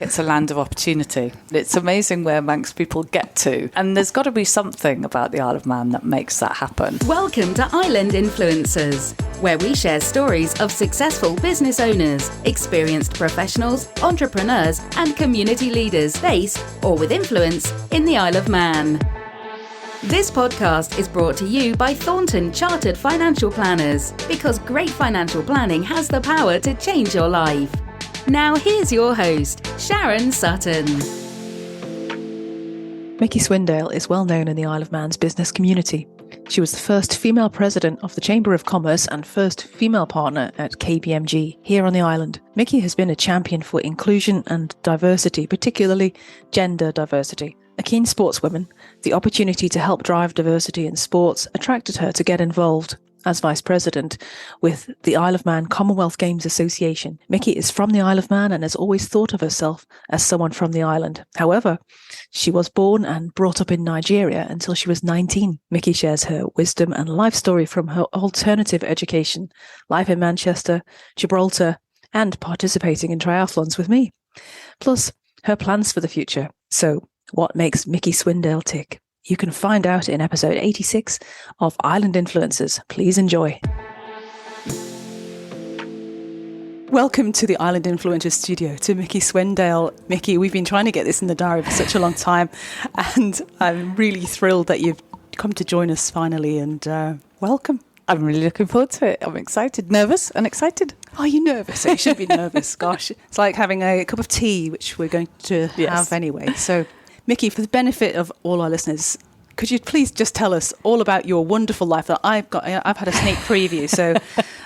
It's a land of opportunity. It's amazing where Manx people get to. And there's got to be something about the Isle of Man that makes that happen. Welcome to Island Influencers, where we share stories of successful business owners, experienced professionals, entrepreneurs, and community leaders based or with influence in the Isle of Man. This podcast is brought to you by Thornton Chartered Financial Planners, because great financial planning has the power to change your life. Now here's your host, Sharon Sutton. Micky Swindale is well known in the Isle of Man's business community. She was the first female president of the Chamber of Commerce and first female partner at KPMG here on the island. Micky has been a champion for inclusion and diversity, particularly gender diversity. A keen sportswoman, the opportunity to help drive diversity in sports attracted her to get involved as Vice President with the Isle of Man Commonwealth Games Association. Micky is from the Isle of Man and has always thought of herself as someone from the island. However, she was born and brought up in Nigeria until she was 19. Micky shares her wisdom and life story from her alternative education, life in Manchester, Gibraltar, and participating in triathlons with me. Plus, her plans for the future. So, what makes Micky Swindale tick? You can find out in episode 86 of Island Influencers. Please enjoy. Welcome to the Island Influencers studio, to Micky Swindale. Micky, we've been trying to get this in the diary for such a long time, and I'm really thrilled that you've come to join us finally, and welcome. I'm really looking forward to it. I'm excited. Nervous and excited. Are you nervous? You should be nervous. Gosh, it's like having a cup of tea, which we're going to have anyway. So, Micky, for the benefit of all our listeners, could you please just tell us all about your wonderful life that I've had a sneak preview, so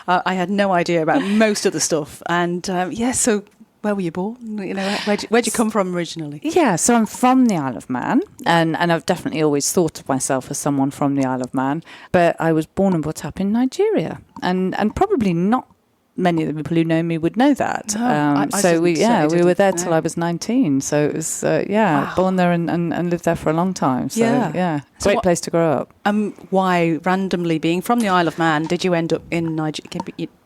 I had no idea about most of the stuff. And so where were you born? You know, where'd you come from originally? Yeah, so I'm from the Isle of Man, and I've definitely always thought of myself as someone from the Isle of Man. But I was born and brought up in Nigeria, and probably not many of the people who know me would know that. No, we were there till I was 19. So it was, born there and lived there for a long time. So, great place to grow up. Why, randomly being from the Isle of Man, did you end up in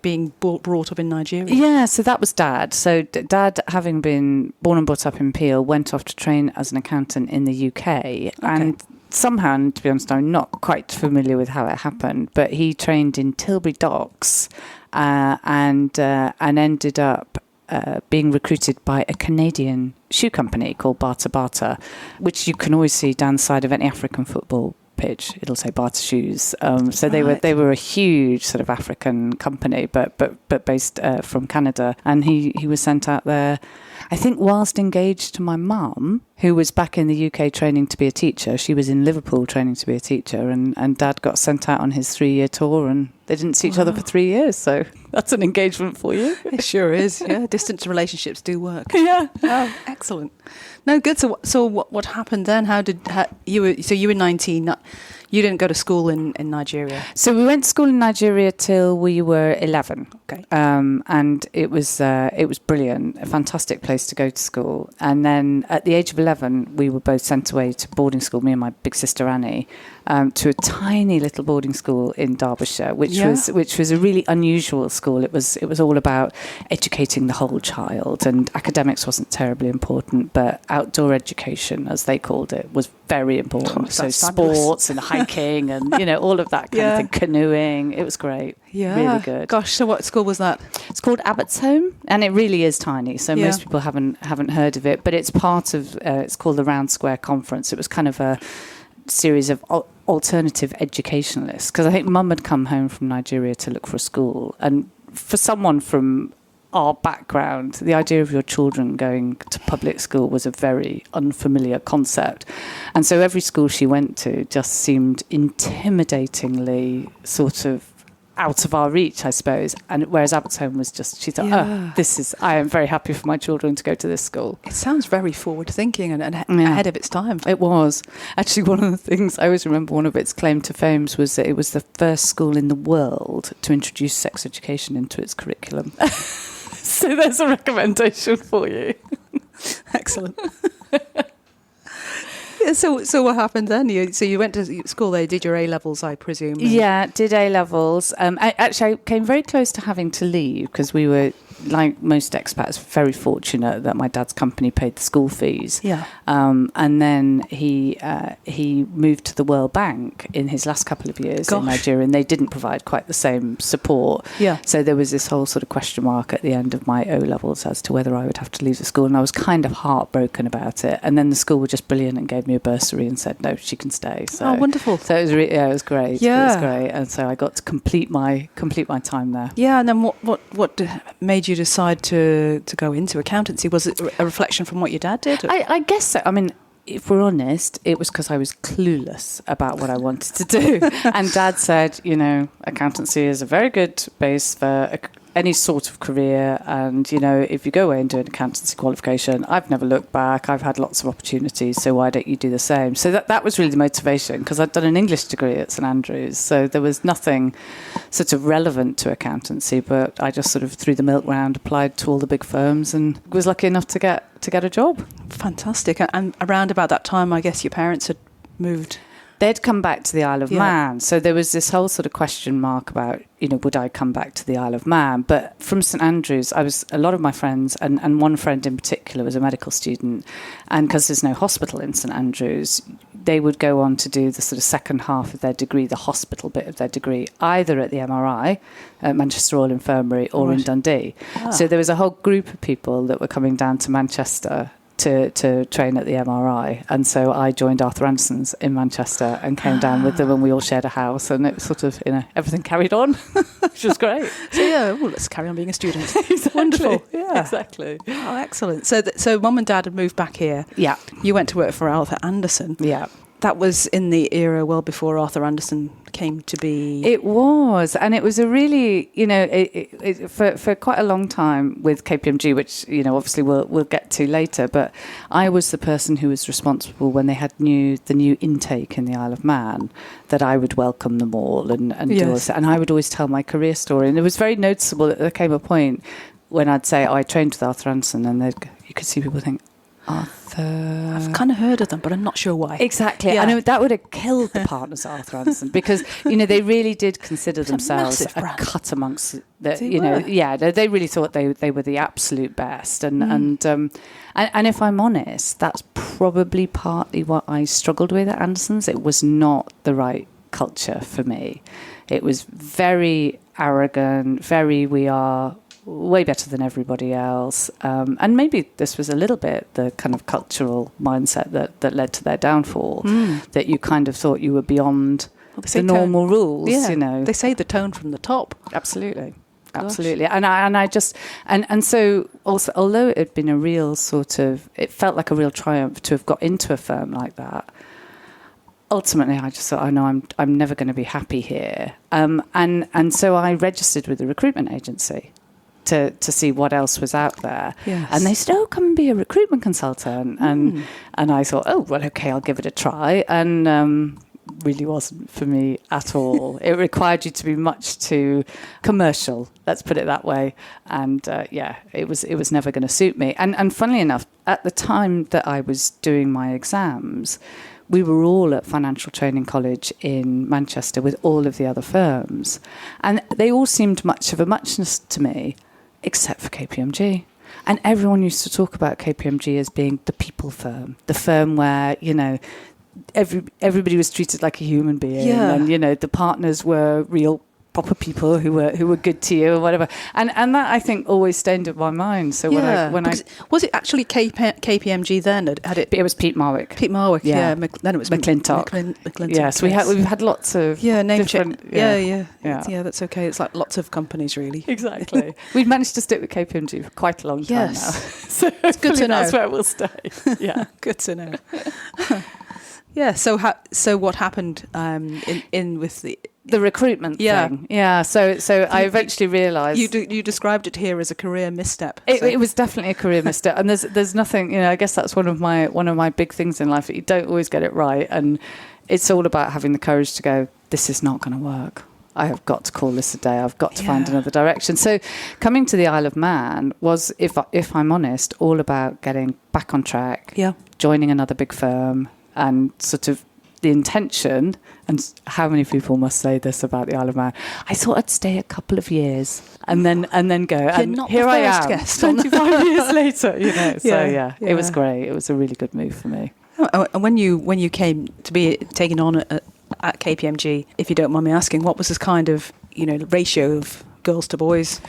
being brought up in Nigeria? Yeah, so that was Dad. So Dad, having been born and brought up in Peel, went off to train as an accountant in the UK. And somehow, and to be honest, I'm not quite familiar with how it happened, but he trained in Tilbury Docks and ended up being recruited by a Canadian shoe company called Barter, which you can always see down the side of any African football pitch. It'll say Barter Shoes. So they were a huge sort of African company, but based from Canada, and he was sent out there, I think, whilst engaged to my mum, who was back in the UK training to be a teacher. She was in Liverpool training to be a teacher, and Dad got sent out on his 3-year tour, and they didn't see each other for 3 years. So that's an engagement for you. It sure is. Yeah, distant relationships do work. Yeah. Oh, excellent. No, good. So what happened then? You were 19. You didn't go to school in Nigeria. So we went to school in Nigeria till we were 11. Okay. And it was brilliant, a fantastic place to go to school. And then at the age of 11, we were both sent away to boarding school, me and my big sister Annie, to a tiny little boarding school in Derbyshire, which was a really unusual school. It was all about educating the whole child, and academics wasn't terribly important, but outdoor education, as they called it, was very important. So sports and hiking and all of that kind of thing, canoeing. It was great. Yeah, really good. Gosh, so what school was that? It's called Abbotsholme, and it really is tiny. So most people haven't heard of it, but it's part of. It's called the Round Square Conference. It was kind of a series of alternative educationalists, because I think Mum had come home from Nigeria to look for a school, and for someone from our background, the idea of your children going to public school was a very unfamiliar concept. And so every school she went to just seemed intimidatingly sort of out of our reach, I suppose. And whereas Abbotsholme was just, she thought, I am very happy for my children to go to this school. It sounds very forward thinking and ahead of its time. It was. Actually, one of the things I always remember, one of its claim to fame was that it was the first school in the world to introduce sex education into its curriculum. So there's a recommendation for you. Excellent. So what happened then? You went to school there, did your A-levels, I presume? Yeah, did A-levels. I came very close to having to leave because we were like most expats, very fortunate that my dad's company paid the school fees. Yeah. And then he moved to the World Bank in his last couple of years in Nigeria, and they didn't provide quite the same support. Yeah. So there was this whole sort of question mark at the end of my O-levels as to whether I would have to leave the school, and I was kind of heartbroken about it. And then the school were just brilliant and gave me a bursary and said, no, she can stay. So, wonderful. So it was it was great. Yeah. It was great. And so I got to complete my time there. Yeah, and then what made you decide to go into accountancy? Was it a reflection from what your dad did? I guess so. I mean, if we're honest, it was because I was clueless about what I wanted to do. And Dad said, accountancy is a very good base for any sort of career. And, if you go away and do an accountancy qualification, I've never looked back. I've had lots of opportunities. So why don't you do the same? So that was really the motivation, because I'd done an English degree at St Andrews. So there was nothing sort of relevant to accountancy, but I just sort of threw the milk round, applied to all the big firms, and was lucky enough to get a job. Fantastic. And around about that time, I guess your parents had moved. They'd come back to the Isle of Man. So there was this whole sort of question mark about, would I come back to the Isle of Man? But from St Andrews, a lot of my friends, and one friend in particular was a medical student. And because there's no hospital in St Andrews, they would go on to do the sort of second half of their degree, the hospital bit of their degree, either at the MRI, at Manchester Royal Infirmary, or in Dundee. So there was a whole group of people that were coming down to Manchester to train at the MRI, and so I joined Arthur Anderson's in Manchester and came down with them, and we all shared a house, and it was sort of everything carried on, which was great. So let's carry on being a student. Exactly. Wonderful. Yeah, exactly. Oh, excellent. So Mum and Dad had moved back here. Yeah. You went to work for Arthur Anderson. Yeah. That was in the era well before Arthur Anderson came to be. It was, and it was a really, for quite a long time with KPMG, which obviously we'll get to later. But I was the person who was responsible when they had the new intake in the Isle of Man, that I would welcome them all and do all this. And I would always tell my career story, and it was very noticeable that there came a point when I'd say, I trained with Arthur Anderson, and you could see people think, Arthur. I've kind of heard of them, but I'm not sure why. Exactly. Yeah. I know that would have killed the partners at Arthur Anderson, because they really did consider themselves a cut amongst the they really thought they were the absolute best, and if I'm honest, that's probably partly what I struggled with at Anderson's. It was not the right culture for me. It was very arrogant, we are way better than everybody else. And maybe this was a little bit the kind of cultural mindset that led to their downfall, that you kind of thought you were beyond the normal rules, They say the tone from the top. Absolutely. Absolutely. And I just, and so also, although it had been a real sort of, it felt like a real triumph to have got into a firm like that, ultimately, I just thought, I'm never going to be happy here. And so I registered with the recruitment agency to see what else was out there. Yes. And they said, come and be a recruitment consultant. And I thought, okay, I'll give it a try. And really wasn't for me at all. It required you to be much too commercial, let's put it that way. And it was never going to suit me. And funnily enough, at the time that I was doing my exams, we were all at Financial Training College in Manchester with all of the other firms. And they all seemed much of a muchness to me, except for KPMG. And everyone used to talk about KPMG as being the people firm, the firm where, everybody was treated like a human being. Yeah. And, the partners were real proper people who were good to you or whatever. And that, I think, always stayed in my mind. So was it actually KPMG then? It was Pete Marwick. Pete Marwick, yeah. Then it was McClintock. McClintock. Yes, we've had lots of name check. Yeah, that's okay. It's like lots of companies, really. Exactly. We've managed to stick with KPMG for quite a long time now. So it's good to know. That's where we'll stay. Yeah, good to know. Yeah. So what happened in with the recruitment thing? Yeah. So I eventually realised you described it here as a career misstep. It was definitely a career misstep, and there's nothing. I guess that's one of my big things in life, that you don't always get it right, and it's all about having the courage to go, this is not going to work. I have got to call this a day. I've got to find another direction. So coming to the Isle of Man was, if I'm honest, all about getting back on track, joining another big firm, and sort of the intention, and how many people must say this about the Isle of Man, I thought I'd stay a couple of years and then go. You're and not here the I first am, guest 25 years later, you know. So Yeah. it was great. It was a really good move for me. And when you came to be taken on at KPMG, if you don't mind me asking, what was this kind of, ratio of girls to boys?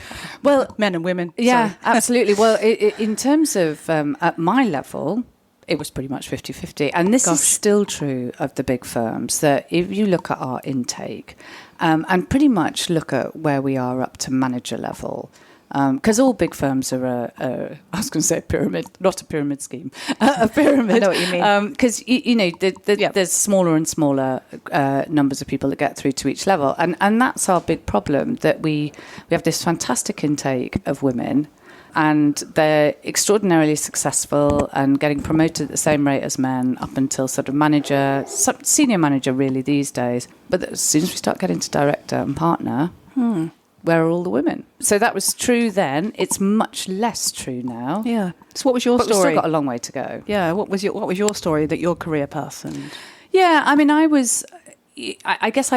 Well, men and women. Yeah, Sorry. absolutely. Well, in terms of at my level, it was pretty much 50-50. And this is still true of the big firms, that if you look at our intake and pretty much look at where we are up to manager level, because all big firms are I was going to say a pyramid, not a pyramid scheme, a pyramid. I know what you mean. Because, there's smaller and smaller numbers of people that get through to each level. And that's our big problem, that we have this fantastic intake of women, and they're extraordinarily successful and getting promoted at the same rate as men up until sort of manager, senior manager really these days. But as soon as we start getting to director and partner, where are all the women? So that was true then. It's much less true now. Yeah. So what was your but story? We've still got a long way to go. Yeah. What was your story, that your career path? And yeah, I mean, I guess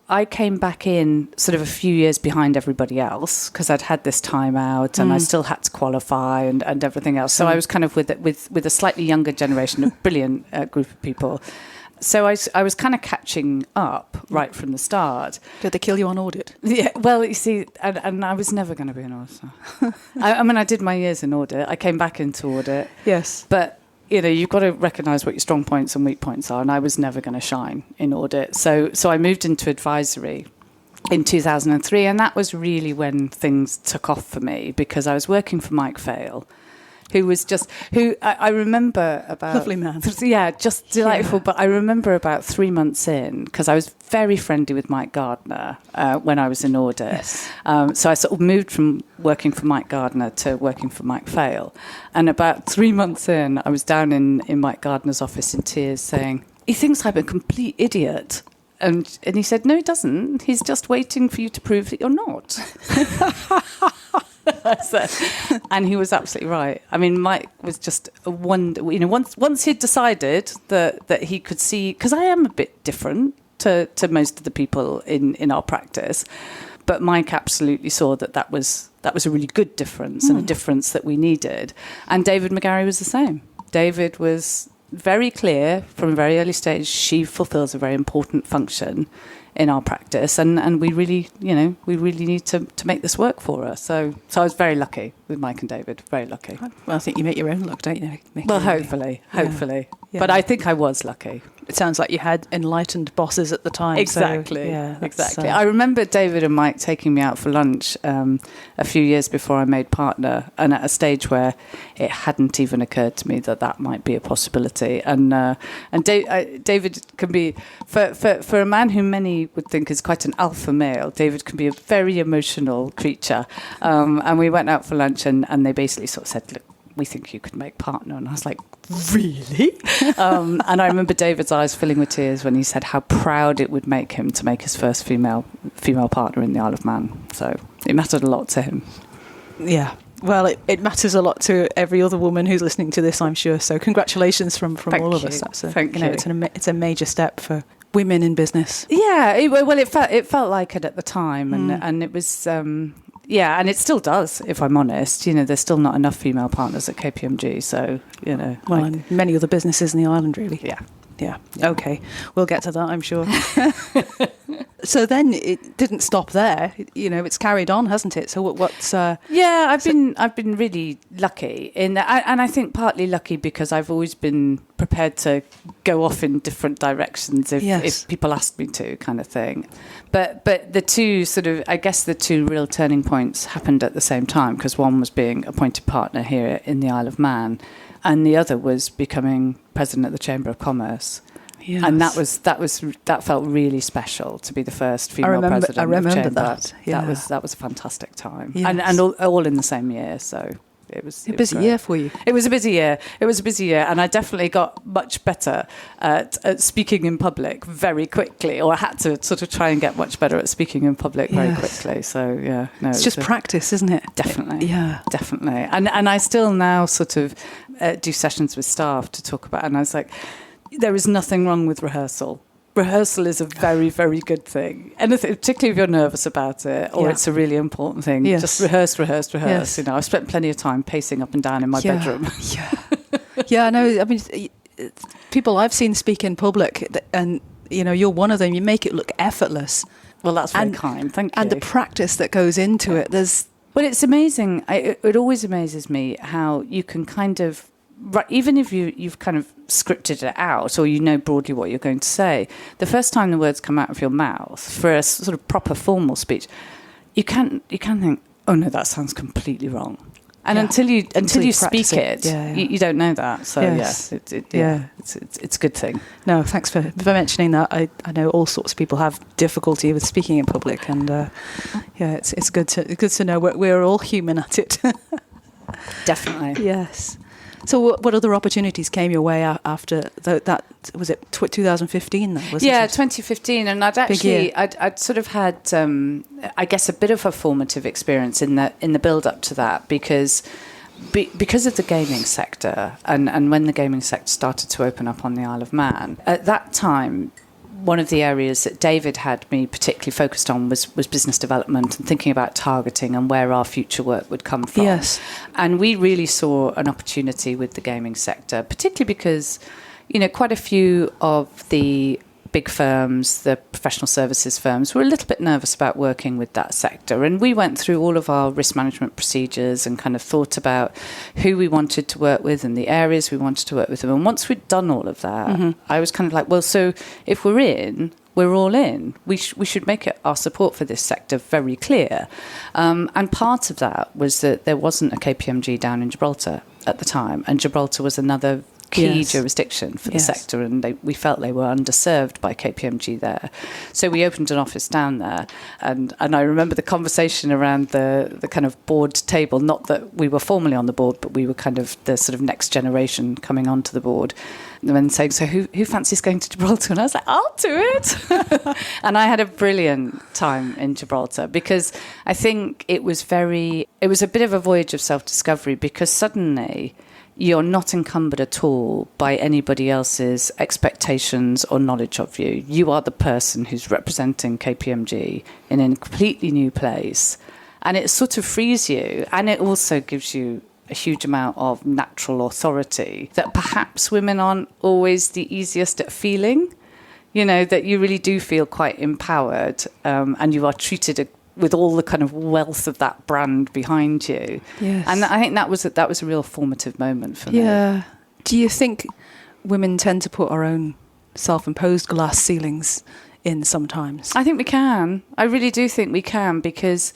I came back in sort of a few years behind everybody else, because I'd had this time out and I still had to qualify and everything else. So I was kind of with a slightly younger generation, a brilliant group of people. So I was kind of catching up right from the start. Did they kill you on audit? Yeah, well, you see, and I was never going to be an auditor. I mean, I did my years in audit. I came back into audit. Yes. But you've got to recognise what your strong points and weak points are, and I was never going to shine in audit. So I moved into advisory in 2003, and that was really when things took off for me, because I was working for Mike Fail, who I remember about... Lovely man. Yeah, just delightful. Yeah. But I remember about 3 months in, because I was very friendly with Mike Gardner when I was in audit. Yes. So I sort of moved from working for Mike Gardner to working for Mike Fail. And about 3 months in, I was down in Mike Gardner's office in tears saying, he thinks I'm a complete idiot. And he said, no, he doesn't. He's just waiting for you to prove that you're not. And he was absolutely right. I mean, Mike was just a wonder. Once he'd decided that he could see, because I am a bit different to most of the people in our practice, but Mike absolutely saw that was a really good difference and a difference that we needed. And David McGarry was the same. David was very clear from a very early stage. She fulfills a very important function in our practice, and we really need to make this work for us. So I was very lucky with Mike and David, very lucky. Well, I think you make your own luck, don't you? Well, hopefully. Yeah. But I think I was lucky. It sounds like you had enlightened bosses at the time. Exactly. So, yeah, exactly. I remember David and Mike taking me out for lunch a few years before I made partner, and at a stage where it hadn't even occurred to me that might be a possibility. And David can be, for a man who many would think is quite an alpha male, David can be a very emotional creature. And we went out for lunch, and they basically sort of said, look, we think you could make partner. And I was like, really? And I remember David's eyes filling with tears when he said how proud it would make him to make his first female partner in the Isle of Man. So it mattered a lot to him. Yeah. Well, it matters a lot to every other woman who's listening to this, I'm sure. So congratulations from all of us. Thank you. It's a major step for women in business. Yeah. It felt like it at the time, and it was... yeah, and it still does, if I'm honest. There's still not enough female partners at KPMG, so, Well, and many other businesses in the island, really. Yeah. Okay, we'll get to that, I'm sure. So then it didn't stop there. It's carried on, hasn't it? So what's... Yeah, I've been really lucky in that, and I think partly lucky because I've always been prepared to go off in different directions if people asked me to, kind of thing. But the two real turning points happened at the same time, because one was being appointed partner here in the Isle of Man, and the other was becoming president of the Chamber of Commerce. Yes. And that felt really special, to be the first female president. I remember of Chamber. that. Yeah. That was a fantastic time, yes. and all in the same year. So it was a busy year for you. It was a busy year. And I definitely got much better at speaking in public very quickly, or I had to sort of try and get much better at speaking in public very quickly. So yeah, no, it's just practice, isn't it? Definitely, definitely. And I still now sort of do sessions with staff to talk about, and I was like, there is nothing wrong with rehearsal. Rehearsal is a very, very good thing. Anything, particularly if you're nervous about it or it's a really important thing. Yes. Just rehearse. Yes. You know, I've spent plenty of time pacing up and down in my bedroom. Yeah, I know. I mean, people I've seen speak in public, and you know, you're one of them. You make it look effortless. Well, that's very kind. Thank you. And the practice that goes into it. Well, it's amazing. It always amazes me how you can kind of, even if you've kind of scripted it out or you know broadly what you're going to say, the first time the words come out of your mouth for a sort of proper formal speech, you can think, oh no, that sounds completely wrong. And until you speak it, you don't know that. So yes, it's a good thing. No, thanks for mentioning that. I know all sorts of people have difficulty with speaking in public, and it's good to know we're all human at it. Definitely. Yes. So what other opportunities came your way after that? Was it 2015? That was 2015, and I'd sort of had I guess a bit of a formative experience in the build up to that because of the gaming sector and when the gaming sector started to open up on the Isle of Man at that time. One of the areas that David had me particularly focused on was business development and thinking about targeting and where our future work would come from. Yes. And we really saw an opportunity with the gaming sector, particularly because, you know, quite a few of the big firms, the professional services firms, were a little bit nervous about working with that sector. And we went through all of our risk management procedures and kind of thought about who we wanted to work with and the areas we wanted to work with them. And once we'd done all of that, I was kind of like, well, so if we're in, we're all in. We should make it our support for this sector very clear. And part of that was that there wasn't a KPMG down in Gibraltar at the time. And Gibraltar was another key jurisdiction for the sector, and we felt they were underserved by KPMG there. So we opened an office down there, and I remember the conversation around the kind of board table, not that we were formally on the board, but we were kind of the sort of next generation coming onto the board, and then saying, so who fancies going to Gibraltar? And I was like, I'll do it. And I had a brilliant time in Gibraltar because I think it was a bit of a voyage of self-discovery because suddenly you're not encumbered at all by anybody else's expectations or knowledge of you. You are the person who's representing KPMG in a completely new place. And it sort of frees you. And it also gives you a huge amount of natural authority that perhaps women aren't always the easiest at feeling. You know, that you really do feel quite empowered and you are treated with all the kind of wealth of that brand behind you. Yes. And I think that was a real formative moment for me. Yeah. Do you think women tend to put our own self-imposed glass ceilings in sometimes? I think we can. I really do think we can because,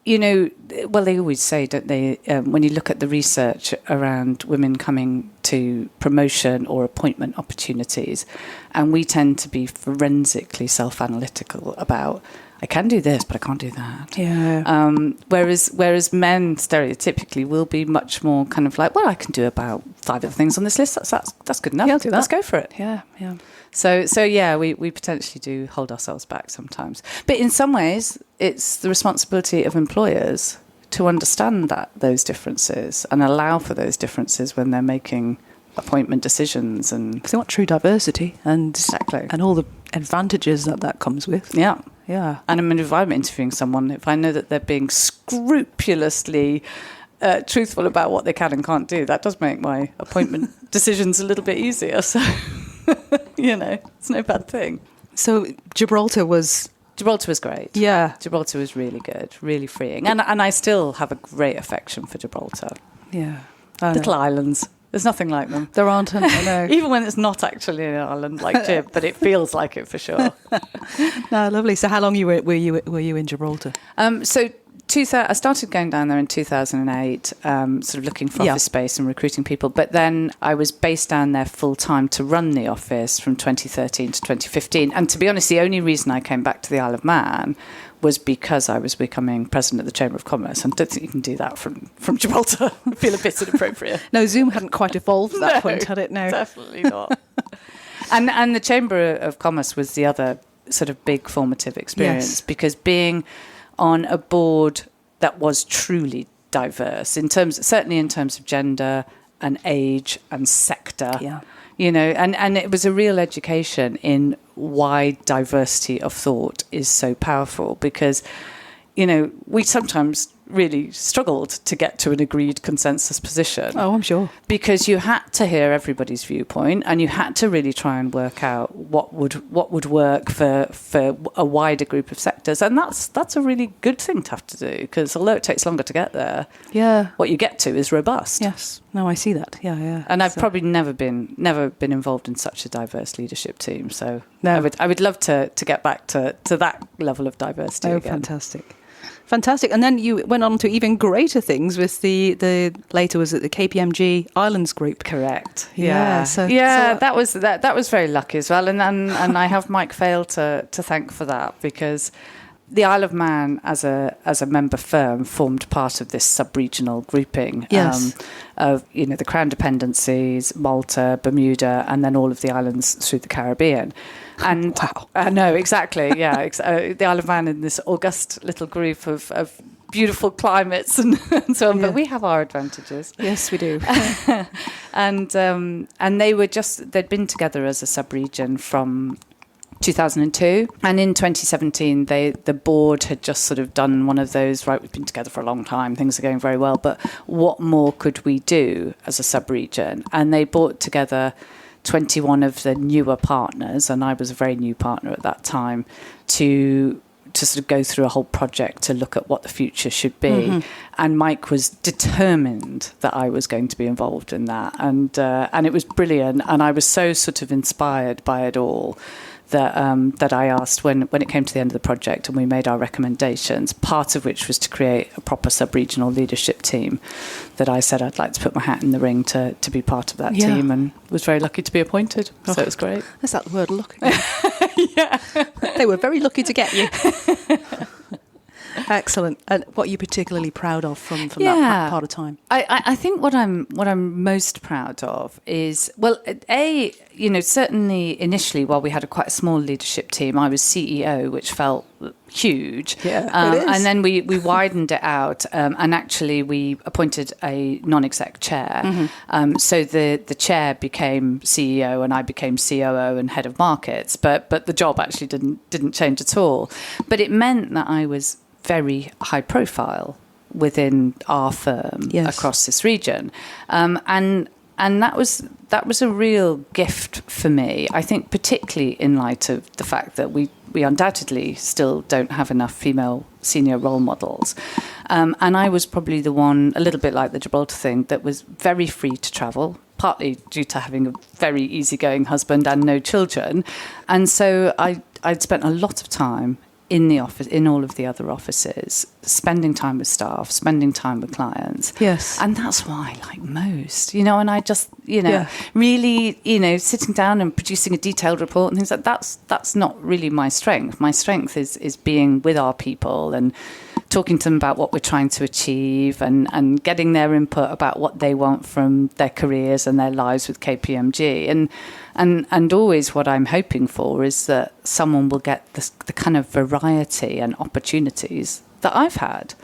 you know, well, they always say, don't they, when you look at the research around women coming to promotion or appointment opportunities, and we tend to be forensically self-analytical about, I can do this, but I can't do that. Yeah. Whereas men stereotypically will be much more kind of like, well, I can do about 5 other things on this list. That's good enough. Yeah, I'll do that. Let's go for it. Yeah, yeah. So yeah, we potentially do hold ourselves back sometimes. But in some ways, it's the responsibility of employers to understand those differences and allow for those differences when they're making appointment decisions. And because they want true diversity and exactly, and all the advantages that comes with. Yeah. Yeah. And I mean, if I'm interviewing someone, if I know that they're being scrupulously truthful about what they can and can't do, that does make my appointment decisions a little bit easier. So, you know, it's no bad thing. So Gibraltar was great. Yeah. Gibraltar was really good, really freeing. And I still have a great affection for Gibraltar. Yeah. Little islands. There's nothing like them. There aren't, I know. Even when it's not actually an island like Gib, but it feels like it for sure. No, lovely. So how long were you in Gibraltar? So I started going down there in 2008, sort of looking for office space and recruiting people. But then I was based down there full time to run the office from 2013 to 2015. And to be honest, the only reason I came back to the Isle of Man was because I was becoming president of the Chamber of Commerce. And I don't think you can do that from Gibraltar. I feel a bit inappropriate. No, Zoom hadn't quite evolved at that point, had it? No, definitely not. And the Chamber of Commerce was the other sort of big formative experience because being on a board that was truly diverse, certainly in terms of gender and age and sector. Yeah. You know, and it was a real education in why diversity of thought is so powerful, because, you know, we sometimes really struggled to get to an agreed consensus position. Oh, I'm sure. Because you had to hear everybody's viewpoint, and you had to really try and work out what would work for a wider group of sectors. And that's a really good thing to have to do, because although it takes longer to get there, what you get to is robust. Yes. No, I see that. Yeah. And I've probably never been involved in such a diverse leadership team. So no. I would love to get back to that level of diversity again. Fantastic. And then you went on to even greater things with the later was it the KPMG Islands Group? Correct. Yeah. That was very lucky as well. And I have Mike Fail to thank for that, because the Isle of Man as a member firm formed part of this sub-regional grouping. Yes. Of, you know, the Crown Dependencies, Malta, Bermuda, and then all of the islands through the Caribbean. And wow. I know, exactly, yeah. The Isle of Man in this august little group of beautiful climates and so on, but we have our advantages. Yes, we do. And they'd been together as a sub-region from 2002, and in 2017 the board had just sort of done one of those, right, we've been together for a long time, things are going very well, but what more could we do as a sub-region? And they brought together 21 of the newer partners, and I was a very new partner at that time, to sort of go through a whole project to look at what the future should be. Mm-hmm. And Mike was determined that I was going to be involved in that, and it was brilliant, and I was so sort of inspired by it all that I asked when it came to the end of the project and we made our recommendations, part of which was to create a proper sub-regional leadership team, that I said I'd like to put my hat in the ring to be part of that team, and was very lucky to be appointed. So it was great. That's that word, lucky. Yeah. They were very lucky to get you. Excellent. And what are you particularly proud of from that part of time? I think what I'm most proud of is, well, certainly initially, while we had quite a small leadership team, I was CEO, which felt huge. Yeah, it is. And then we widened it out, and actually we appointed a non-exec chair. Mm-hmm. So the chair became CEO and I became COO and head of markets, but the job actually didn't change at all. But it meant that I was very high profile within our firm across this region, and that was a real gift for me. I think particularly in light of the fact that we undoubtedly still don't have enough female senior role models, and I was probably the one, a little bit like the Gibraltar thing, that was very free to travel, partly due to having a very easygoing husband and no children, and so I'd spent a lot of time in the office, in all of the other offices, spending time with staff, spending time with clients. Yes. And that's what I like most, and I just, really, sitting down and producing a detailed report and things like that's not really my strength. My strength is being with our people and talking to them about what we're trying to achieve and getting their input about what they want from their careers and their lives with KPMG. And always what I'm hoping for is that someone will get the kind of variety and opportunities that I've had.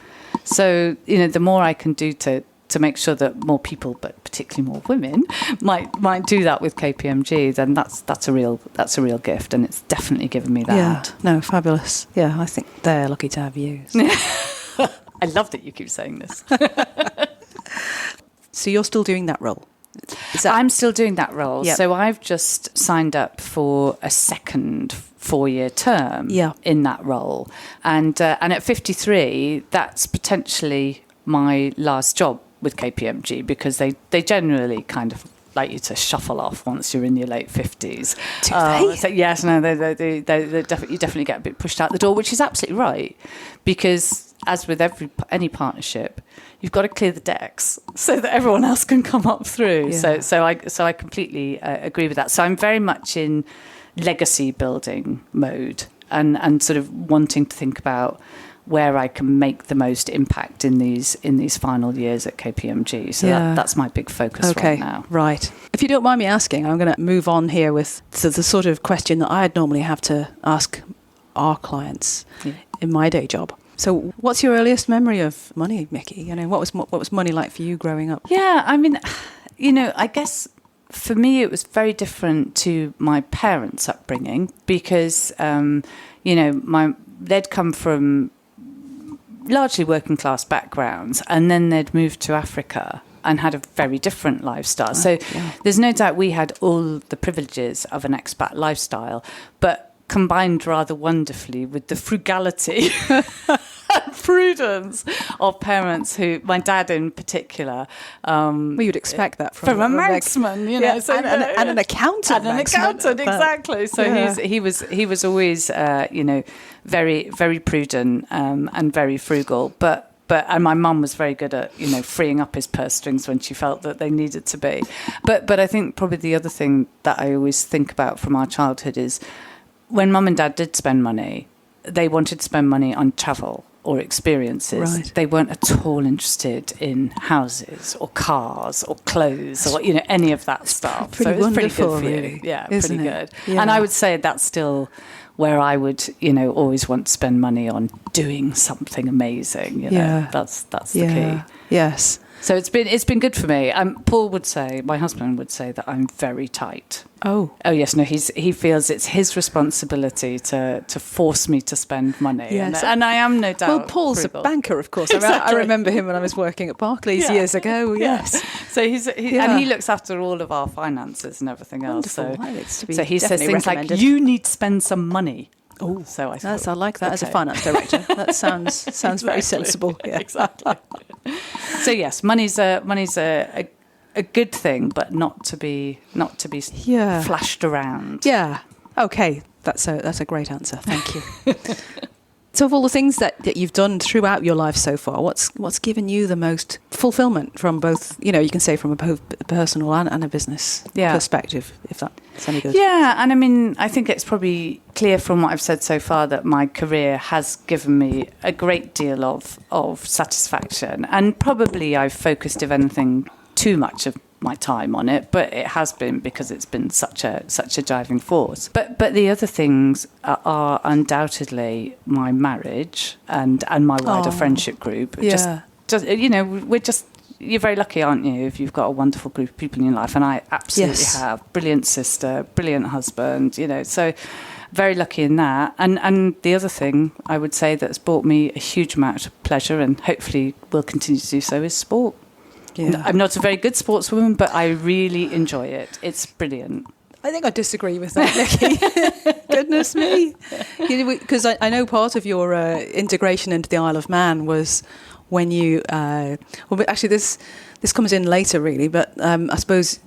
So, the more I can do to make sure that more people, but particularly more women, might do that with KPMG, then that's a real gift, and it's definitely given me that. Yeah, no, fabulous. Yeah, I think they're lucky to have you. I love that you keep saying this. So you're still doing that role? I'm still doing that role. Yep. So I've just signed up for a second 4-year term in that role, and at 53, that's potentially my last job with KPMG, because they generally kind of like you to shuffle off once you're in your late 50s. Do they? So yes, no, they definitely get a bit pushed out the door, which is absolutely right, because as with any partnership, you've got to clear the decks so that everyone else can come up through. Yeah. So I completely agree with that. So I'm very much in legacy building mode and sort of wanting to think about where I can make the most impact in these final years at KPMG. So that's my big focus right now. Right. If you don't mind me asking, I'm going to move on here with the sort of question that I'd normally have to ask our clients in my day job. So what's your earliest memory of money, Micky? What was money like for you growing up? Yeah, I mean, I guess for me it was very different to my parents' upbringing because, they'd come from largely working class backgrounds, and then they'd moved to Africa and had a very different lifestyle. So there's no doubt we had all the privileges of an expat lifestyle, but combined rather wonderfully with the frugality and prudence of parents who, my dad in particular... you'd expect that from a Manxman, and an accountant. And an accountant, exactly. So he was always, very, very prudent and very frugal, and my mum was very good at, freeing up his purse strings when she felt that they needed to be. But I think probably the other thing that I always think about from our childhood is when mum and dad did spend money, they wanted to spend money on travel or experiences. Right. They weren't at all interested in houses or cars or clothes or, any of that stuff. So it's pretty good for you. Yeah, isn't pretty it? good. Yeah. And I would say that's still where I would, always want to spend money on doing something amazing. That's the key. Yes. So it's been good for me. Paul would say, my husband would say that I'm very tight. Oh yes, no. He feels it's his responsibility to force me to spend money. Yes. And I am no doubt. Well, Paul's frugal. a banker, of course. Exactly. I remember him when I was working at Barclays years ago. Yes. So and he looks after all of our finances and everything else. Wonderful. So he says things like, "You need to spend some money." Oh, so I like that as a finance director. That sounds exactly. very sensible. Yeah. Exactly. So yes, money's a good thing, but not to be flashed around. Yeah. Okay. That's a great answer. Thank you. So of all the things that you've done throughout your life so far, what's given you the most fulfillment from both, you can say from a personal and a business perspective, if that's any good? Yeah, and I think it's probably clear from what I've said so far that my career has given me a great deal of satisfaction, and probably I've focused, if anything, too much of my time on it, but it has been because it's been such a driving force. But the other things are undoubtedly my marriage and my wider friendship group. Yeah. Just you're very lucky, aren't you, if you've got a wonderful group of people in your life, and I absolutely have. Brilliant sister, brilliant husband, so very lucky in that. And the other thing I would say that's brought me a huge amount of pleasure, and hopefully will continue to do so, is sport. Yeah. I'm not a very good sportswoman, but I really enjoy it. It's brilliant. I think I disagree with that, Micky. Goodness me. Because I know part of your integration into the Isle of Man was when you... actually, this comes in later, really, but I suppose...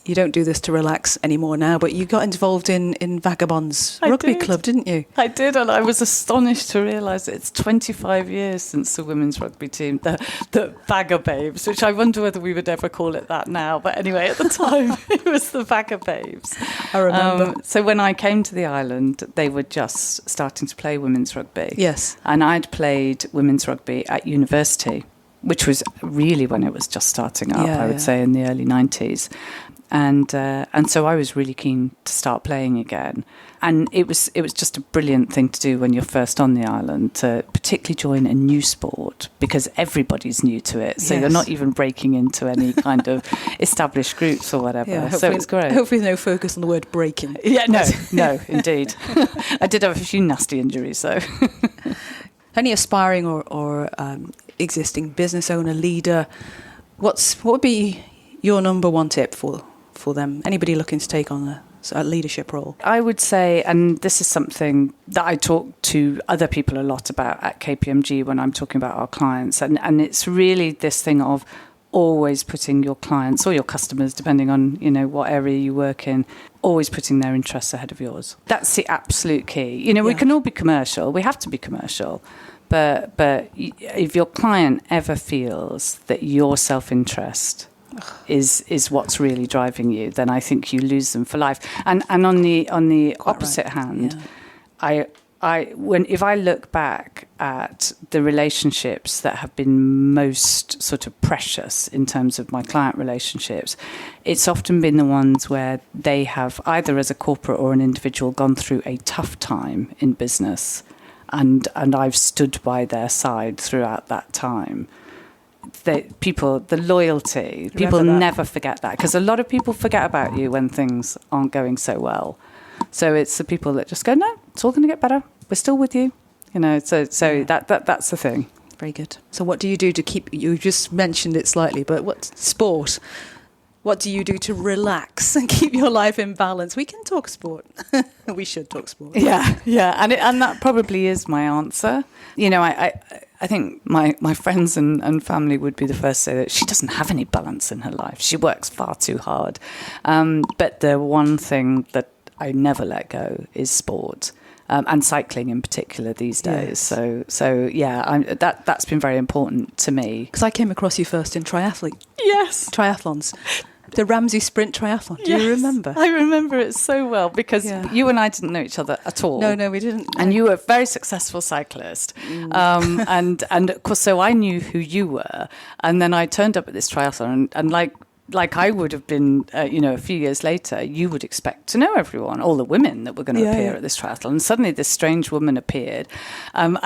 You don't do this to relax anymore now, but you got involved in Vagabonds Rugby Club, didn't you? I did, and I was astonished to realise that it's 25 years since the women's rugby team, the Vagababes, which I wonder whether we would ever call it that now. But anyway, at the time, it was the Vagababes. I remember. So when I came to the island, they were just starting to play women's rugby. Yes. And I'd played women's rugby at university, which was really when it was just starting up, I would say, in the early 90s. And so I was really keen to start playing again. And it was just a brilliant thing to do when you're first on the island, to particularly join a new sport, because everybody's new to it. So you're not even breaking into any kind of established groups or whatever. Yeah, so it's great. Hopefully no focus on the word breaking. Yeah, no, indeed. I did have a few nasty injuries, though. Any aspiring or existing business owner, leader, what would be your number one tip for them? Anybody looking to take on a leadership role? I would say, and this is something that I talk to other people a lot about at KPMG when I'm talking about our clients, and it's really this thing of always putting your clients or your customers, depending on what area you work in, always putting their interests ahead of yours. That's the absolute key. We can all be commercial. We have to be commercial. But if your client ever feels that your self-interest is what's really driving you, then I think you lose them for life. And on the opposite hand, if I look back at the relationships that have been most sort of precious in terms of my client relationships, it's often been the ones where they have, either as a corporate or an individual, gone through a tough time in business, and I've stood by their side throughout that time. the loyalty, people never forget that, because a lot of people forget about you when things aren't going so well. So it's the people that just go, no, it's all going to get better. We're still with you. So that's the thing. Very good. So what do you do to keep, you just mentioned it slightly, but sport? What do you do to relax and keep your life in balance? We can talk sport. We should talk sport. Yeah. And that probably is my answer. I think my friends and family would be the first to say that she doesn't have any balance in her life. She works far too hard. But the one thing that I never let go is sport. And cycling in particular these days. Yes. So that's been very important to me. Because I came across you first in triathlon. Yes. Triathlons. The Ramsey Sprint Triathlon. Do you remember? I remember it so well, because you and I didn't know each other at all. No, we didn't. And you were a very successful cyclist. And of course, so I knew who you were. And then I turned up at this triathlon and like I would have been, a few years later, you would expect to know everyone, all the women that were going to appear at this triathlon. And suddenly this strange woman appeared. And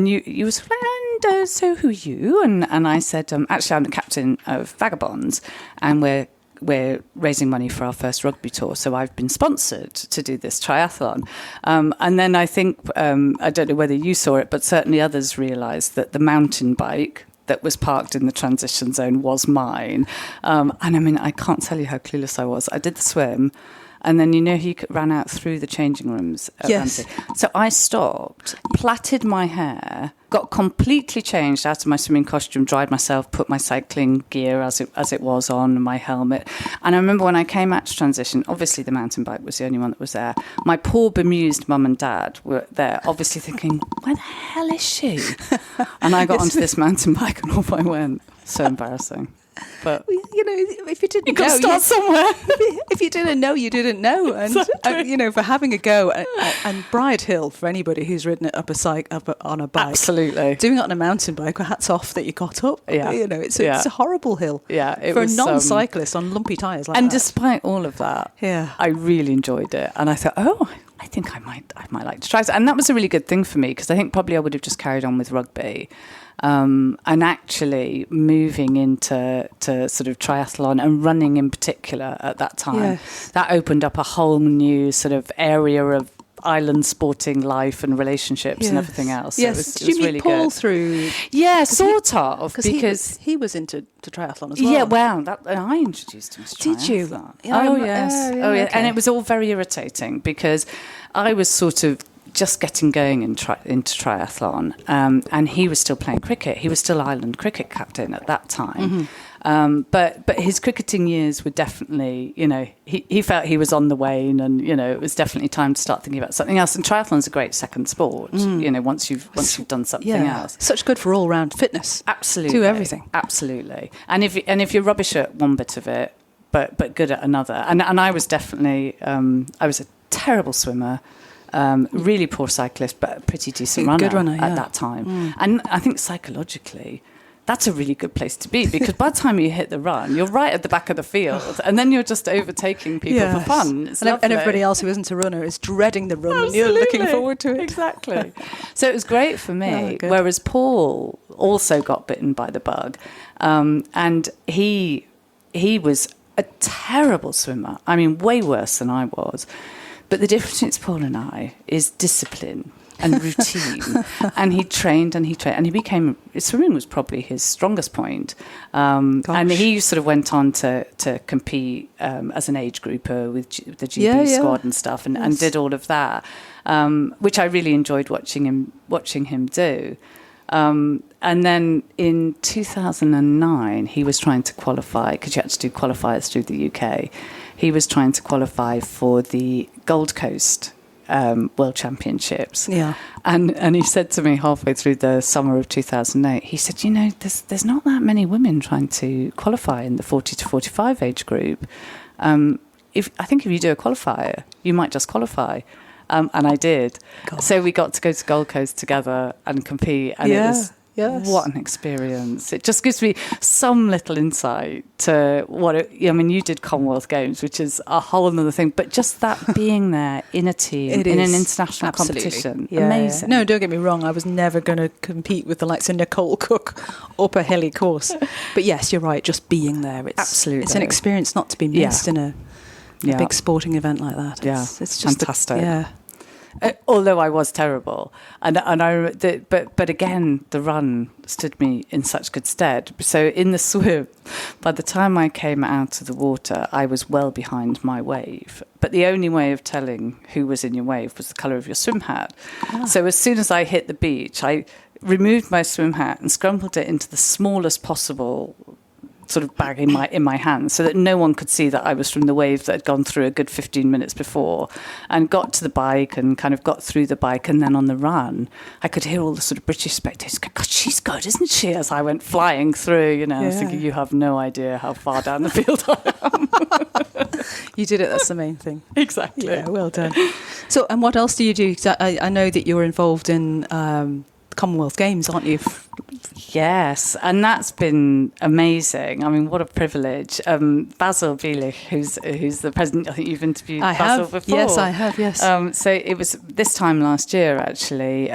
you were sort of like, and so who are you? And I said, actually, I'm the captain of Vagabonds, and we're raising money for our first rugby tour. So I've been sponsored to do this triathlon. And then I think, I don't know whether you saw it, but certainly others realised that the mountain bike that was parked in the transition zone was mine. And I mean, I can't tell you how clueless I was. I did the swim, and then he ran out through the changing rooms at Ramsey. So I stopped, plaited my hair, got completely changed out of my swimming costume, dried myself, put my cycling gear as it was on, my helmet. And I remember when I came out to transition, obviously the mountain bike was the only one that was there. My poor bemused mum and dad were there, obviously thinking, where the hell is she? And I got onto this mountain bike and off I went. So embarrassing. But if you didn't know, you got to start somewhere. If you didn't know, you didn't know. And exactly. For having a go, and Bride Hill, for anybody who's ridden it up on a bike, absolutely, doing it on a mountain bike, hats off that you got up. Yeah, it's a horrible hill. Yeah, it for was, a non-cyclist on lumpy tyres like that. And despite all of that, I really enjoyed it, and I thought, I think I might like to try it. And that was a really good thing for me, because I think probably I would have just carried on with rugby. And actually moving into sort of triathlon and running in particular at that time, that opened up a whole new sort of area of island sporting life and relationships and everything else. So yes, it was really Paul good. Through? Yeah, sort of, because he was into triathlon as well. Yeah, well, I introduced him to triathlon. Did you? Yes. Okay. And it was all very irritating, because I was sort of just getting going into triathlon, and he was still playing cricket. He was still Ireland cricket captain at that time. Mm-hmm. But his cricketing years were definitely, he felt he was on the wane, and it was definitely time to start thinking about something else. And triathlon's a great second sport. Once you've done something else, such good for all round fitness. Absolutely, do everything. Absolutely. And if you're rubbish at one bit of it, but good at another, and I was definitely I was a terrible swimmer. Really poor cyclist, but a pretty decent runner, at that time. And I think psychologically, that's a really good place to be, because by the time you hit the run, you're right at the back of the field, and then you're just overtaking people for fun. And everybody else who isn't a runner is dreading the run, and you're looking forward to it. Exactly. So it was great for me, whereas Paul also got bitten by the bug, and he was a terrible swimmer. I mean, way worse than I was. But the difference between Paul and I is discipline and routine. And he trained and he became, swimming was probably his strongest point. And he sort of went on to compete as an age grouper with the GB squad and stuff, and did all of that, which I really enjoyed watching him do. And then in 2009, he was trying to qualify, because you had to do qualifiers through the UK. He was trying to qualify for the Gold Coast World Championships. Yeah. And he said to me halfway through the summer of 2008, he said, there's not that many women trying to qualify in the 40 to 45 age group. I think if you do a qualifier, you might just qualify. And I did. God. So we got to go to Gold Coast together and compete. And Yes. What an experience. It just gives me some little insight to you did Commonwealth Games, which is a whole other thing, but just that being there in a team, in an international competition, amazing. No, don't get me wrong, I was never going to compete with the likes of Nicole Cook up a hilly course. But yes, you're right, just being there. Absolutely. It's an experience not to be missed in a big sporting event like that. It's just fantastic. Although I was terrible, but again, the run stood me in such good stead. So in the swim, by the time I came out of the water, I was well behind my wave. But the only way of telling who was in your wave was the colour of your swim hat. So as soon as I hit the beach, I removed my swim hat and scrambled it into the smallest possible sort of bag in my hand, so that no one could see that I was from the wave that had gone through a good 15 minutes before, and got to the bike and kind of got through the bike. And then on the run, I could hear all the sort of British spectators go, "God, she's good, isn't she?" As I went flying through, I was thinking, you have no idea how far down the field I am. You did it, that's the main thing. Exactly. Yeah, well done. So, and what else do you do? 'Cause I know that you're involved in Commonwealth Games, aren't you? Yes, and that's been amazing. I mean, what a privilege. Basil Bielich, who's the president, I think you've interviewed Basil before. Yes, I have, yes. So it was this time last year, actually,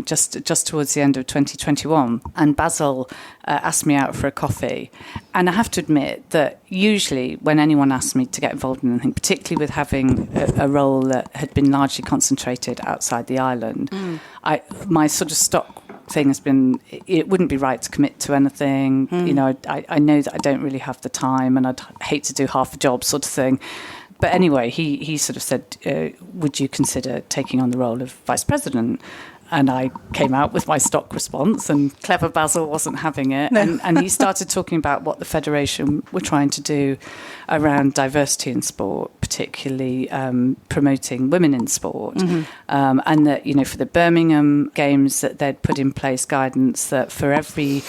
just towards the end of 2021. And Basil asked me out for a coffee. And I have to admit that usually when anyone asks me to get involved in anything, particularly with having a role that had been largely concentrated outside the island, my sort of stock thing has been, it wouldn't be right to commit to anything. I know that I don't really have the time, and I'd hate to do half a job sort of thing. But anyway, he sort of said, would you consider taking on the role of vice president? And I came out with my stock response, and clever Basil wasn't having it. No. And he started talking about what the Federation were trying to do around diversity in sport, particularly promoting women in sport. And that, for the Birmingham Games, that they'd put in place guidance that for every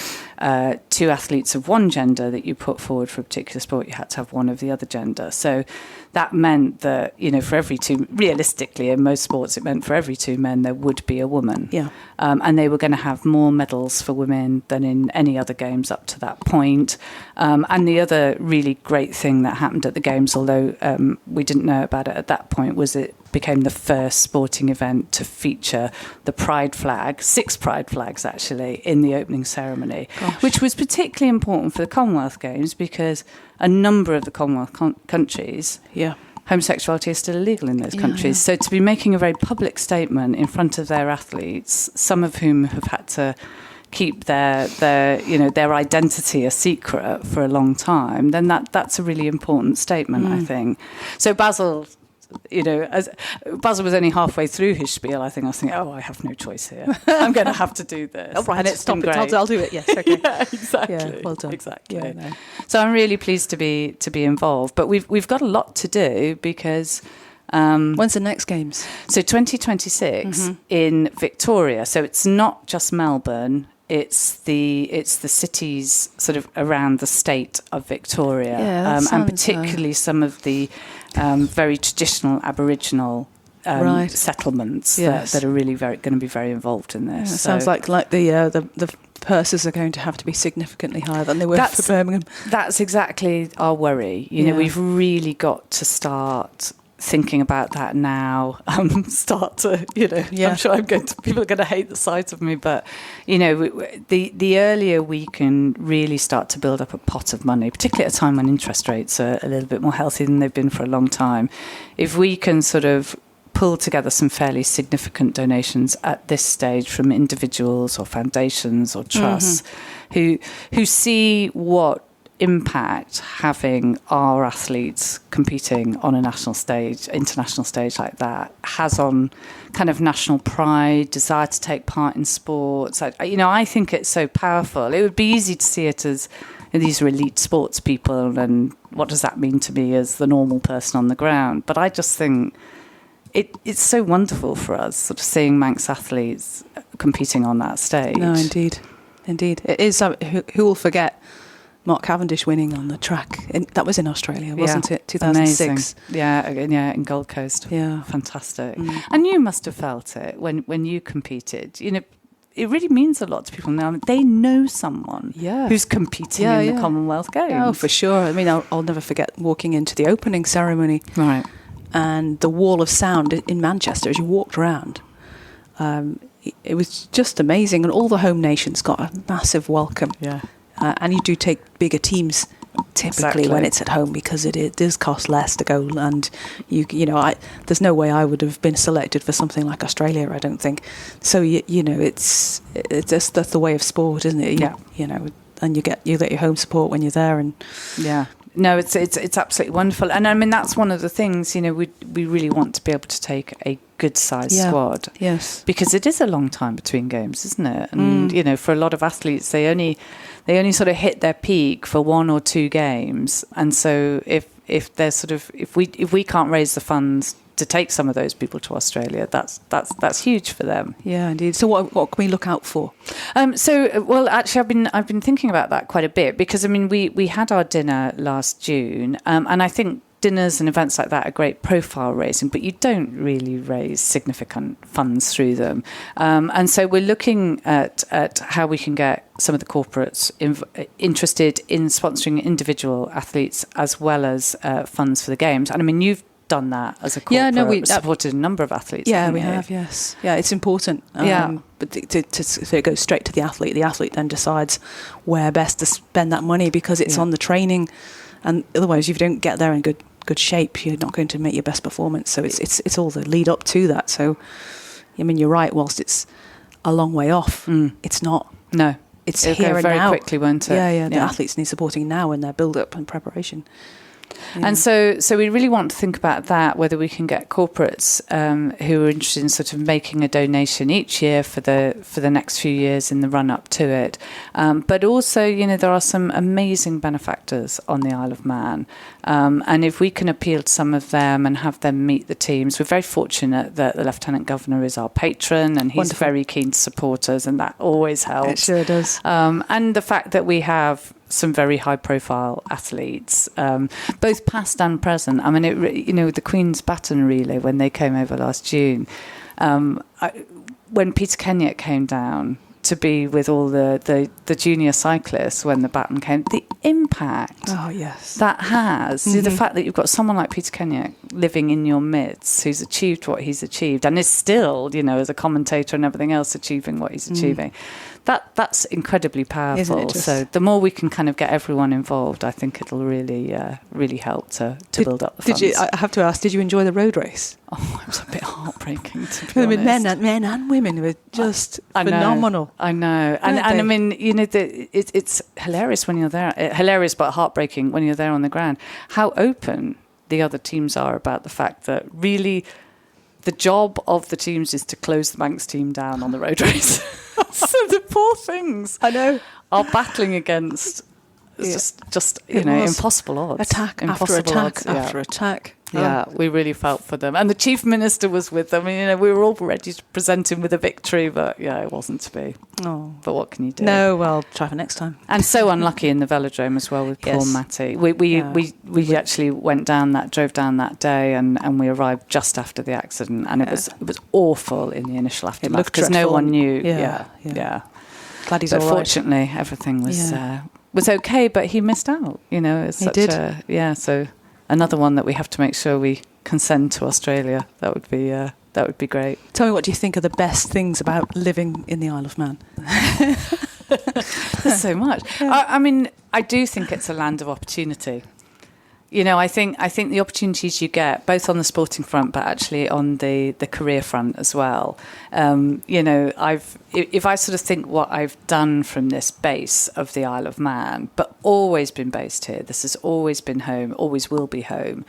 2 athletes of one gender that you put forward for a particular sport, you had to have one of the other gender. So that meant that, for every 2, realistically, in most sports, it meant for every 2 men, there would be a woman. Yeah. And they were going to have more medals for women than in any other games up to that point. And the other really great thing that happened at the Games, although we didn't know about it at that point, was it became the first sporting event to feature the pride flag, 6 pride flags actually, in the opening ceremony. Gosh. Which was particularly important for the Commonwealth Games because a number of the Commonwealth countries, homosexuality is still illegal in those countries. So to be making a very public statement in front of their athletes, some of whom have had to keep their identity a secret for a long time, then that's a really important statement, I think. So Basil, as Basil was only halfway through his spiel, I think I was thinking, I have no choice here. I'm going to have to do this. Oh, right, and it's been great. I'll do it. Yes, okay. Yeah, exactly. Yeah, well done. Exactly. Yeah, no. So I'm really pleased to be involved, but we've got a lot to do because. When's the next Games? So 2026 in Victoria. So it's not just Melbourne. It's the cities sort of around the state of Victoria, and particularly some of the very traditional Aboriginal settlements that are really going to be very involved in this. Yeah, sounds like the purses are going to have to be significantly higher than they were for Birmingham. That's exactly our worry. We've really got to start thinking about that now. I'm sure people are going to hate the sight of me, but the earlier we can really start to build up a pot of money, particularly at a time when interest rates are a little bit more healthy than they've been for a long time, if we can sort of pull together some fairly significant donations at this stage from individuals or foundations or trusts who see what impact having our athletes competing on a national stage, international stage like that has on kind of national pride, desire to take part in sports. I think it's so powerful. It would be easy to see it as these are elite sports people, and what does that mean to me as the normal person on the ground? But I just think it's so wonderful for us, sort of seeing Manx athletes competing on that stage. No, indeed. It is. Who will forget Mark Cavendish winning on the track? That was in Australia, wasn't it? 2006. Amazing. Yeah, in Gold Coast. Yeah, fantastic. And you must have felt it when you competed. it really means a lot to people now. They know someone who's competing in the Commonwealth Games. Oh, for sure. I mean, I'll never forget walking into the opening ceremony. Right. And the wall of sound in Manchester as you walked around. It was just amazing. And all the home nations got a massive welcome. Yeah. And you do take bigger teams typically when it's at home, because it does cost less to go, and there's no way I would have been selected for something like Australia, I don't think. So it's just, that's the way of sport, isn't it? And you get your home support when you're there, and no, it's absolutely wonderful. And I mean, that's one of the things, we really want to be able to take a good sized squad. Yes. Because it is a long time between games, isn't it? And for a lot of athletes, they only sort of hit their peak for 1 or 2 games. And so if they're if we can't raise the funds to take some of those people to Australia, that's huge for them. Yeah, indeed. So what can we look out for? Actually, I've been thinking about that quite a bit, because I mean we had our dinner last June, and I think dinners and events like that are great profile raising, but you don't really raise significant funds through them. And so we're looking at how we can get some of the corporates interested in sponsoring individual athletes as well as funds for the games. And I mean, you've done that as a corporate. We've supported a number of athletes. Yeah, we have, yes. Yeah, it's important. But so it goes straight to the athlete. The athlete then decides where best to spend that money, because it's on the training. And otherwise, if you don't get there in good shape, you're not going to make your best performance. So it's all the lead up to that. So, I mean, you're right. Whilst it's a long way off, it's not. No, it's it'll here go and very now. Quickly, won't it? Yeah. The athletes need supporting now in their build up and preparation. Yeah. And so we really want to think about that, whether we can get corporates who are interested in sort of making a donation each year for the next few years in the run up to it. But also, there are some amazing benefactors on the Isle of Man. And if we can appeal to some of them and have them meet the teams, we're very fortunate that the Lieutenant Governor is our patron, and he's very keen to support us, and that always helps. It sure does. And the fact that we have some very high-profile athletes, both past and present. I mean, the Queen's Baton Relay, when they came over last June, when Peter Kenyon came down to be with all the junior cyclists when the baton came, the impact that has, the fact that you've got someone like Peter Kenyon living in your midst, who's achieved what he's achieved and is still, as a commentator and everything else, achieving what he's achieving. That's incredibly powerful. So the more we can kind of get everyone involved, I think it'll really really help to build up the funds. I have to ask, did you enjoy the road race? Oh, it was a bit heartbreaking, to be honest. Men and women were just phenomenal. I know. And I mean, it's hilarious when you're there. Hilarious but heartbreaking when you're there on the ground. How open the other teams are about the fact that really the job of the teams is to close the Manx team down on the road race. So the poor things are battling against just impossible odds. Attack after attack. Yeah, we really felt for them. And the Chief Minister was with them. We were all ready to present him with a victory, but it wasn't to be. Oh. But what can you do? No, well, try for next time. And so unlucky in the velodrome as well with poor Matty. We actually drove down that day, and we arrived just after the accident, and it was awful in the initial aftermath because no one knew. Yeah. Glad he's but all right. Fortunately, everything was okay, but he missed out. It's he did. So another one that we have to make sure we can send to Australia. That would be great. Tell me, what do you think are the best things about living in the Isle of Man? There's so much. Yeah. I mean, I do think it's a land of opportunity. I think the opportunities you get, both on the sporting front, but actually on the career front as well. If I sort of think what I've done from this base of the Isle of Man, but always been based here. This has always been home, always will be home.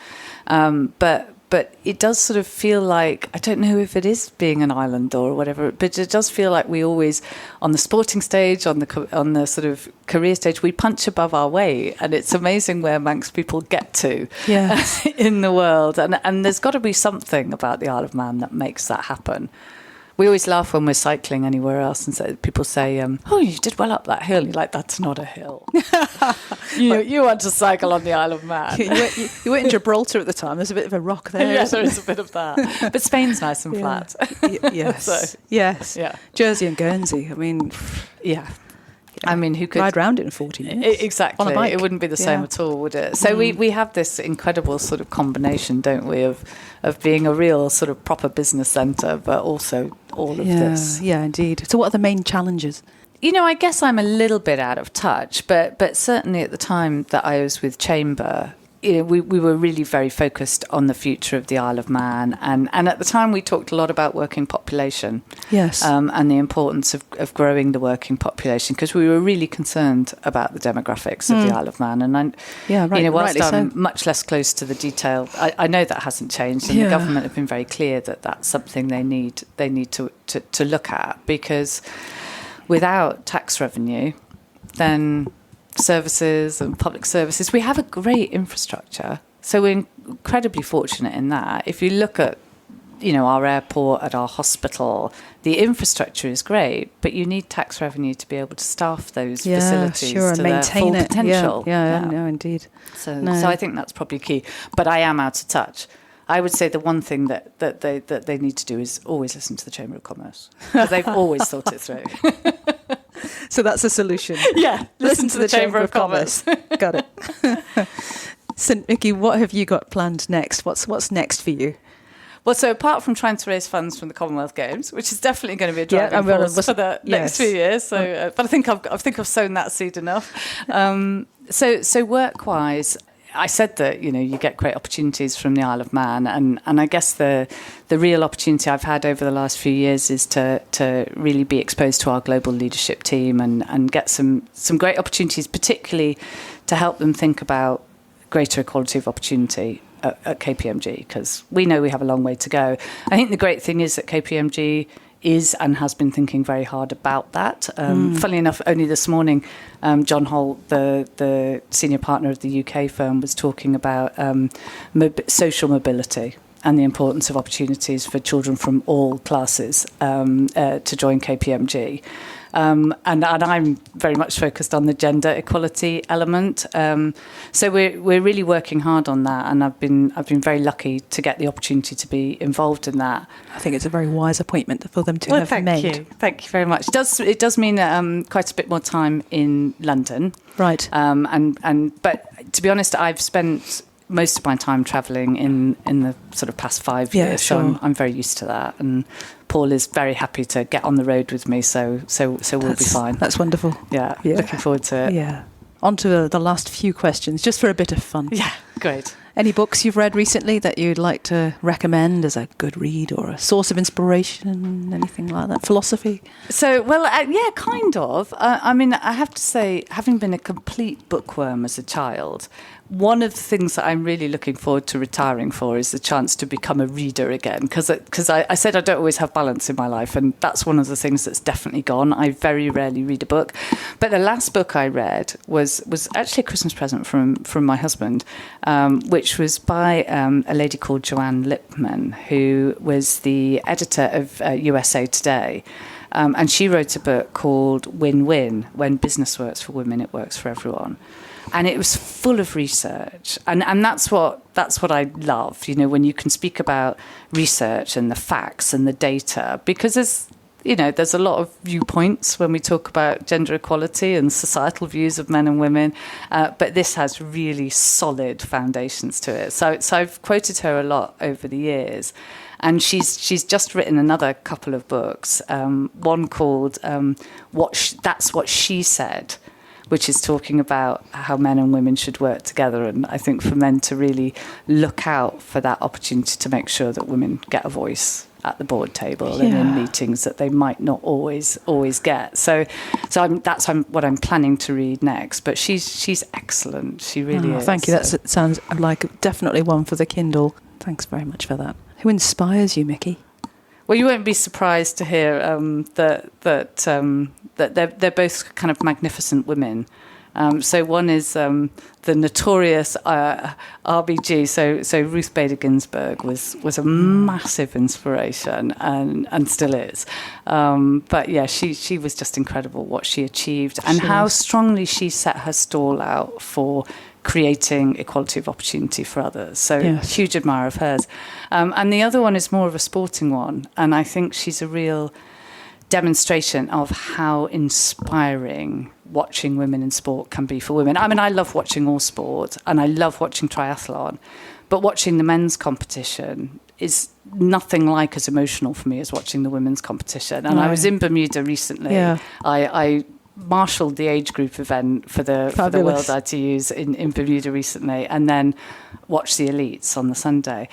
But it does sort of feel like, I don't know if it is being an island or whatever, but it does feel like we always, on the sporting stage, on the sort of career stage, we punch above our weight. And it's amazing where Manx people get to in the world. And there's got to be something about the Isle of Man that makes that happen. We always laugh when we're cycling anywhere else, and so people say, "Oh, you did well up that hill." You're like, "That's not a hill." you want to cycle on the Isle of Man. You were in Gibraltar at the time. There's a bit of a rock there. Yeah, there is a bit of that. But Spain's nice and flat. Yes. So, yes. Yeah. Jersey and Guernsey. I mean, yeah. I mean, who could ride round it in 40 minutes? Exactly. On a bike. It wouldn't be the same at all, would it? So we have this incredible sort of combination, don't we, of being a real sort of proper business centre, but also all of this. Yeah, indeed. So what are the main challenges? You know, I guess I'm a little bit out of touch, but certainly at the time that I was with Chamber, you know, we were really very focused on the future of the Isle of Man. And at the time we talked a lot about working population. Yes. And the importance of growing the working population, because we were really concerned about the demographics of the Isle of Man. And whilst I'm much less close to the detail, I know that hasn't changed. And the government have been very clear that that's something they need to look at, because without tax revenue, then services and public services, we have a great infrastructure, so we're incredibly fortunate in that. If you look at, you know, our airport, at our hospital, the infrastructure is great, but you need tax revenue to be able to staff those facilities and to maintain their full potential. No, indeed. So I think that's probably key. But I am out of touch. I would say the one thing that they need to do is always listen to the Chamber of Commerce, because they've always thought it through. So that's a solution. Yeah, listen to the Chamber of Commerce. Got it. So, Micky, what have you got planned next? What's next for you? Well, so apart from trying to raise funds from the Commonwealth Games, which is definitely going to be a driving force for the next few years, so but I think I've sown that seed enough. So work-wise, I said that, you know, you get great opportunities from the Isle of Man, and I guess the real opportunity I've had over the last few years is to really be exposed to our global leadership team and get some great opportunities, particularly to help them think about greater equality of opportunity at KPMG, because we know we have a long way to go. I think the great thing is that KPMG is and has been thinking very hard about that. Funnily enough, only this morning, John Holt, the senior partner of the UK firm, was talking about social mobility and the importance of opportunities for children from all classes to join KPMG. And I'm very much focused on the gender equality element. So we're really working hard on that, and I've been very lucky to get the opportunity to be involved in that. I think it's a very wise appointment for them to have made. Thank you very much. It does mean quite a bit more time in London, right? But to be honest, I've spent most of my time travelling in the sort of past 5 years, so I'm very used to that. And Paul is very happy to get on the road with me, so we'll be fine. That's wonderful. Yeah, looking forward to it. Yeah. On to the last few questions, just for a bit of fun. Yeah, great. Any books you've read recently that you'd like to recommend as a good read or a source of inspiration, anything like that? Philosophy? So, well, yeah, kind of. I mean, I have to say, having been a complete bookworm as a child, one of the things that I'm really looking forward to retiring for is the chance to become a reader again. Because I said I don't always have balance in my life, and that's one of the things that's definitely gone. I very rarely read a book. But the last book I read was actually a Christmas present from my husband, which was by a lady called Joanne Lipman, who was the editor of USA Today. And she wrote a book called Win-Win: When Business Works for Women, It Works for Everyone. And it was full of research, and that's what I love, you know, when you can speak about research and the facts and the data, because there's a lot of viewpoints when we talk about gender equality and societal views of men and women, but this has really solid foundations to it. So I've quoted her a lot over the years. And she's just written another couple of books, one called That's What She Said, which is talking about how men and women should work together. And I think for men to really look out for that opportunity to make sure that women get a voice at the board table and in meetings that they might not always get. So that's what I'm planning to read next. But she's excellent. She really is. Thank you. That sounds like definitely one for the Kindle. Thanks very much for that. Who inspires you, Micky? Well, you won't be surprised to hear that they're both kind of magnificent women. So one is the notorious RBG. So Ruth Bader Ginsburg was a massive inspiration and still is. But yeah, she was just incredible what she achieved and how strongly she set her stall out for creating equality of opportunity for others. So huge admirer of hers. And the other one is more of a sporting one. And I think she's a real demonstration of how inspiring watching women in sport can be for women. I mean, I love watching all sport and I love watching triathlon, but watching the men's competition is nothing like as emotional for me as watching the women's competition. And I was in Bermuda recently. I marshalled the age group event for the World ITUs in Bermuda recently, and then watched the elites on the Sunday.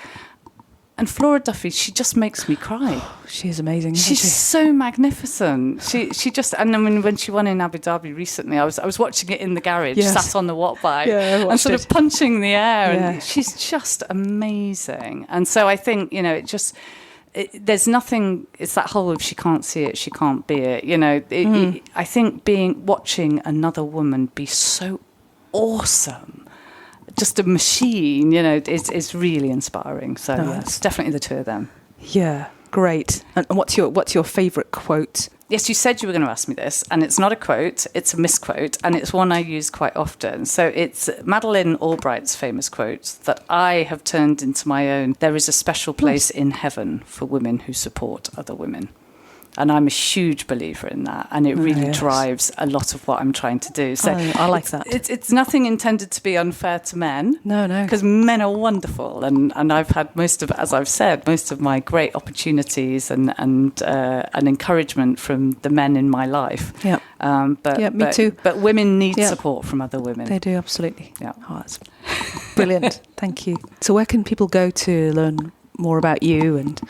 And Flora Duffy, she just makes me cry. She's amazing. She's so magnificent. She just, and I mean, when she won in Abu Dhabi recently, I was watching it in the garage, sat on the watt bike, and sort of punching the air. And she's just amazing. And so I think, there's nothing. It's that whole if she can't see it, she can't be it. I think watching another woman be so awesome. Just a machine, is really inspiring. So it's definitely the two of them. Yeah, great. And what's your favourite quote? Yes, you said you were going to ask me this, and it's not a quote, it's a misquote, and it's one I use quite often. So it's Madeleine Albright's famous quote that I have turned into my own. There is a special place in heaven for women who support other women. And I'm a huge believer in that. And it really drives a lot of what I'm trying to do. So I like that. It's nothing intended to be unfair to men. No. Because men are wonderful. And I've had most of my great opportunities and encouragement from the men in my life. Yeah. Me too. But women need support from other women. They do, absolutely. Yeah. Oh, that's brilliant. Thank you. So where can people go to learn more about you and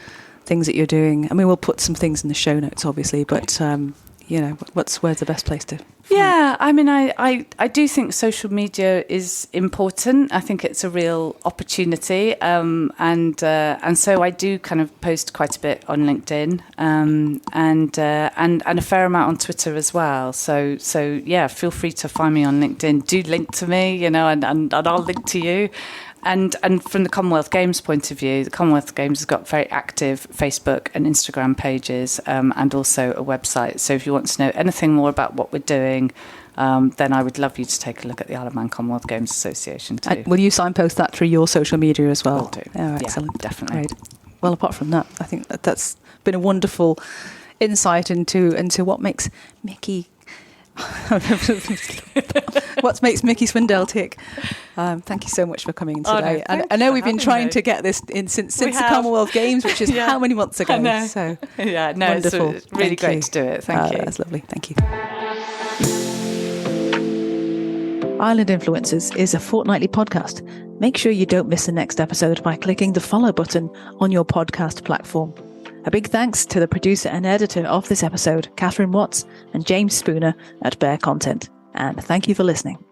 things that you're doing? I mean, we'll put some things in the show notes, obviously, but where's the best place to? Yeah, I mean, I do think social media is important. I think it's a real opportunity, and so I do kind of post quite a bit on LinkedIn, and a fair amount on Twitter as well. So yeah, feel free to find me on LinkedIn. Do link to me, and I'll link to you. And from the Commonwealth Games point of view, the Commonwealth Games has got very active Facebook and Instagram pages, and also a website. So if you want to know anything more about what we're doing, then I would love you to take a look at the Isle of Man Commonwealth Games Association too. Will you signpost that through your social media as well? Will do. Oh, excellent. Yeah, definitely. Great. Well, apart from that, I think that's been a wonderful insight into what makes Micky... what makes Micky Swindale tick. Thank you so much for coming in today. And I know we've been trying to get this in since the Commonwealth Games, which is how many months ago? So wonderful. It's really great to do it. Thank you. That's lovely. Thank you. Ireland Influencers is a fortnightly podcast. Make sure you don't miss the next episode by clicking the follow button on your podcast platform. A big thanks to the producer and editor of this episode, Catherine Watts and James Spooner at Bear Content. And thank you for listening.